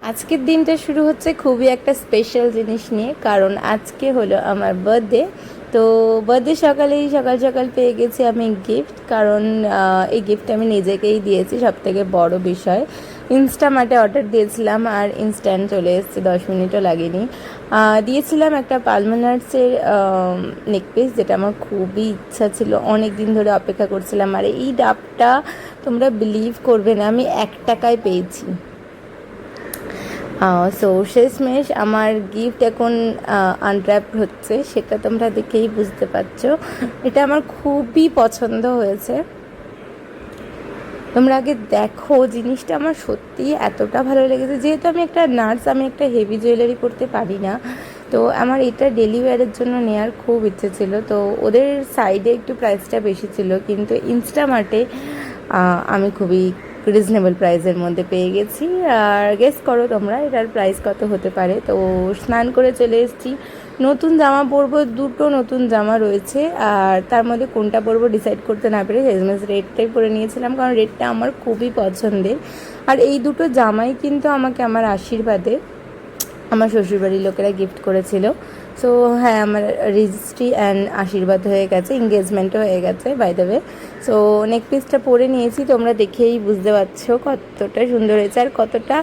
আজকের দিনটা শুরু হচ্ছে খুবই একটা স্পেশাল জিনিস নিয়ে, কারণ আজকে হলো আমার বার্থডে। তো বার্থডে সকালেই সকাল সকাল পেয়ে গেছি আমি গিফট, কারণ এই গিফট আমি নিজেকেই দিয়েছি। সব থেকে বড় বিষয়, ইনস্টামার্টে অর্ডার দিয়েছিলাম আর ইনস্ট্যান্ট চলে এসেছে, 10 মিনিটও লাগেনি। দিয়েছিলাম একটা পালমেনার্সের নেকপিস, যেটা আমার খুবই ইচ্ছা ছিল, অনেক দিন ধরে অপেক্ষা করছিলাম। আর এই ডাবটা তোমরা বিলিভ করবে না, আমি 1 টাকায় পেয়েছি। সো শেষমেশ আমার গিফট এখন আনর্যাপ হচ্ছে, সেটা তোমরা দেখেই বুঝতে পারছো। এটা আমার খুবই পছন্দ হয়েছে। তোমরা আগে দেখো, জিনিসটা আমার সত্যিই এতটা ভালো লেগেছে। যেহেতু আমি একটা নার্স, আমি একটা হেভি জুয়েলারি পরতে পারি না, তো আমার এটা ডেলি ওয়্যারের জন্য নেওয়ার খুব ইচ্ছে ছিল। তো ওদের সাইডে একটু প্রাইসটা বেশি ছিল, কিন্তু ইনস্টামার্টে আমি খুবই রিজনেবল প্রাইসের মধ্যে পেয়ে গেছি। আর গেস করো তোমরা এটার প্রাইস কত হতে পারে। তো স্নান করে চলে এসেছি, নতুন জামা পরবো, দুটো নতুন জামা রয়েছে, আর তার মধ্যে কোনটা পরবো ডিসাইড করতে না পেরে শেষমেশ রেডটাই পরে নিয়েছিলাম, কারণ রেডটা আমার খুবই পছন্দের। আর এই দুটো জামাই কিন্তু আমাকে আমার আশীর্বাদে আমার শ্বশুরবাড়ির লোকেরা গিফট করেছিল। সো হ্যাঁ, আমার রেজিস্ট্রি অ্যান্ড আশীর্বাদ হয়ে গেছে, এঙ্গেজমেন্টও হয়ে গেছে বাই দ্য ওয়ে। সো নেক পিসটা পরে নিয়েছি, তোমরা দেখেই বুঝতে পারছো কতটা সুন্দর হয়েছে আর কতটা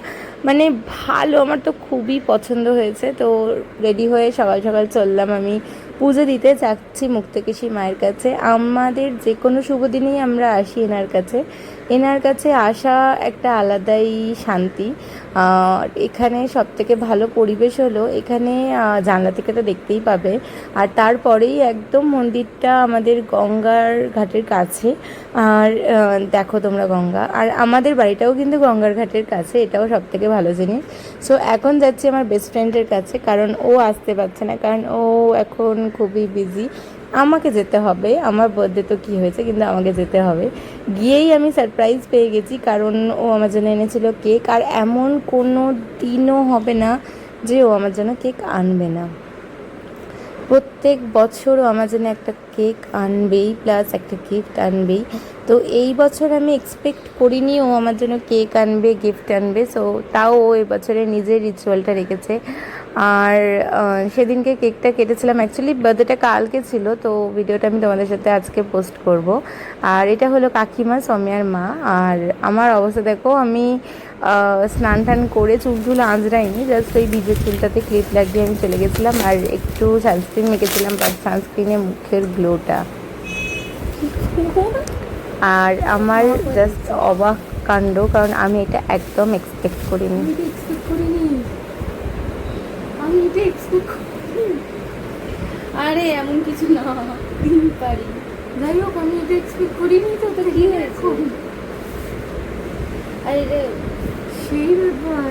মানে ভালো। আমার তো খুবই পছন্দ হয়েছে। তো রেডি হয়ে সকাল সকাল চললাম আমি পুজো দিতে, যাচ্ছি মুক্তকেশী মায়ের কাছে। আমাদের যে কোনো শুভ দিনেই আমরা আসি এনার কাছে। এনার কাছে আসা একটা আলাদাই শান্তি। এখানে সবথেকে ভালো পরিবেশ হলো, এখানে জানলা থেকে তো দেখতেই পাবে। আর তারপরেই একদম মন্দিরটা আমাদের গঙ্গার ঘাটের কাছে। আর দেখো তোমরা গঙ্গা, আর আমাদের বাড়িটাও কিন্তু গঙ্গার ঘাটের কাছে, এটাও সবথেকে ভালো জিনিস। সো এখন যাচ্ছি আমার বেস্ট ফ্রেন্ডের কাছে, কারণ ও আসতে পারছে না, কারণ ও এখন খুবই বিজি। আমাকে যেতে হবে, আমার বার্থডে তো কী হয়েছে, কিন্তু আমাকে যেতে হবে। গিয়েই আমি সারপ্রাইজ পেয়ে গেছি, কারণ ও আমার জন্য এনেছিল কেক। আর এমন কোনো দিনও হবে না যে ও আমার জন্য কেক আনবে না। প্রত্যেক বছরও আমার জন্য একটা কেক আনবেই, প্লাস একটা গিফট আনবেই। তো এই বছর আমি এক্সপেক্ট করিনি ও আমার জন্য কেক আনবে, গিফট আনবে। সো তাও ও এবছরে নিজের রিচুয়ালটা রেখেছে। আর সেদিনকে কেকটা কেটেছিলাম, অ্যাকচুয়ালি বার্থডেটা কালকে ছিল, তো ভিডিওটা আমি তোমাদের সাথে আজকে পোস্ট করব। আর এটা হলো কাকিমা, সৌম্যার মা। আর আমার অবস্থা দেখো, আমি স্নান টান করে চুল টুল আঁচড়াইনি, জাস্ট ওই ভিজে চুলটাতে ক্লিপ লাগিয়ে আমি চলে গেছিলাম। আর একটু সানস্ক্রিন মেখেছিলাম, বাট সানস্ক্রিনে মুখের গ্লোটা। আর আমার জাস্ট অবাক কাণ্ড, কারণ আমি এটা একদম এক্সপেক্ট করিনি। আরে এমন কিছু না, দিন পারি। যাই হোক, আমি এটা এক্সপেক্ট করিনি। তো ওটা কি হয়েছে? আরে রে, সেই ব্যাপার।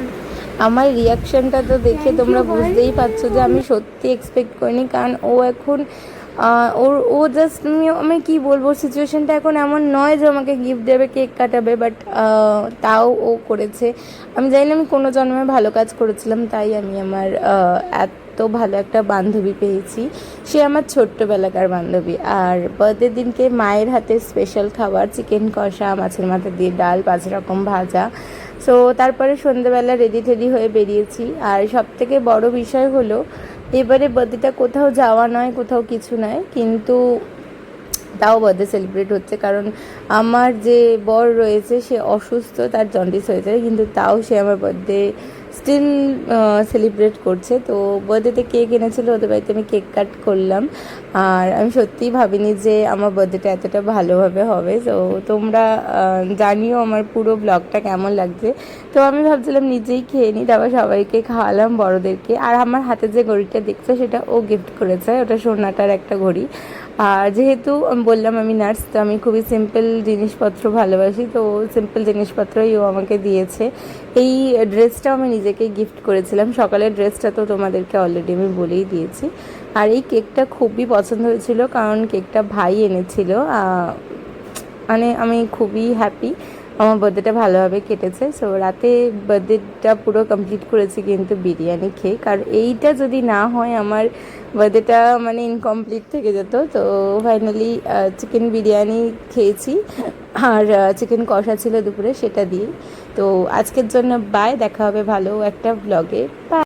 আমার রিয়াকশানটা তো দেখে তোমরা বুঝতেই পারছো যে আমি সত্যি এক্সপেক্ট করিনি, কারণ ও এখন ও জাস্ট আমি কী বলবো, সিচুয়েশানটা এখন এমন নয় যে আমাকে গিফট দেবে, কেক কাটাবে, বাট তাও ও করেছে। আমি জানি না আমি কোনো জন্মে ভালো কাজ করেছিলাম, তাই আমি আমার এত ভালো একটা বান্ধবী পেয়েছি। সে আমার ছোট্টবেলাকার বান্ধবী। আর বার্থডের দিনকে মায়ের হাতে স্পেশাল খাবার, চিকেন কষা, মাছের মাথা দিয়ে ডাল, 5 রকম ভাজা। সো তারপরে সন্ধ্যেবেলা রেডি টেডি হয়ে বেরিয়েছি। আর সবথেকে বড় বিষয় হলো, এবারে বার্থডেটা কোথাও যাওয়া নয়, কোথাও কিছু নয়, কিন্তু তাও বার্থডে সেলিব্রেট হচ্ছে। কারণ আমার যে বর রয়েছে সে অসুস্থ, তার জন্ডিস হয়েছে, কিন্তু তাও সে আমার বার্থডে স্টিল সেলিব্রেট করছে। তো বার্থডেতে কেক এনেছিল ওদের বাড়িতে, আমি কেক কাট করলাম। আর আমি সত্যিই ভাবিনি যে আমার বার্থডেটা এতটা ভালোভাবে হবে। তো তোমরা জানিও আমার পুরো ব্লগটা কেমন লাগছে। তো আমি ভাবছিলাম নিজেই খেয়ে নিই, তারপর সবাইকে খাওয়ালাম, বড়োদেরকে। আর আমার হাতে যে ঘড়িটা দেখছো সেটা ও গিফট করেছে, ওটা সোনাটার একটা ঘড়ি। আর যেহেতু আমি বললাম আমি নার্স, তো আমি খুবই সিম্পল জিনিসপত্র ভালোবাসি, তো সিম্পল জিনিসপত্রই ও আমাকে দিয়েছে। এই ড্রেসটাও আমি নিজেকেই গিফট করেছিলাম, সকালের ড্রেসটা তো তোমাদেরকে অলরেডি আমি বলেই দিয়েছি। আর এই কেকটা খুবই পছন্দ হয়েছিল, কারণ কেকটা ভাই এনেছিল। মানে আমি খুবই হ্যাপি আমার বার্থডেটা ভালোভাবে কেটেছে। সো রাতে বার্থডেটা পুরো কমপ্লিট করেছি কিন্তু বিরিয়ানি খেয়ে, কারণ এইটা যদি না হয় আমার বার্থডেটা মানে ইনকমপ্লিট থেকে যেত। তো ফাইনালি চিকেন বিরিয়ানি খেয়েছি, আর চিকেন কষা ছিল দুপুরে, সেটা দিয়ে। তো আজকের জন্য বাই, দেখা হবে ভালো একটা ব্লগে। বাই।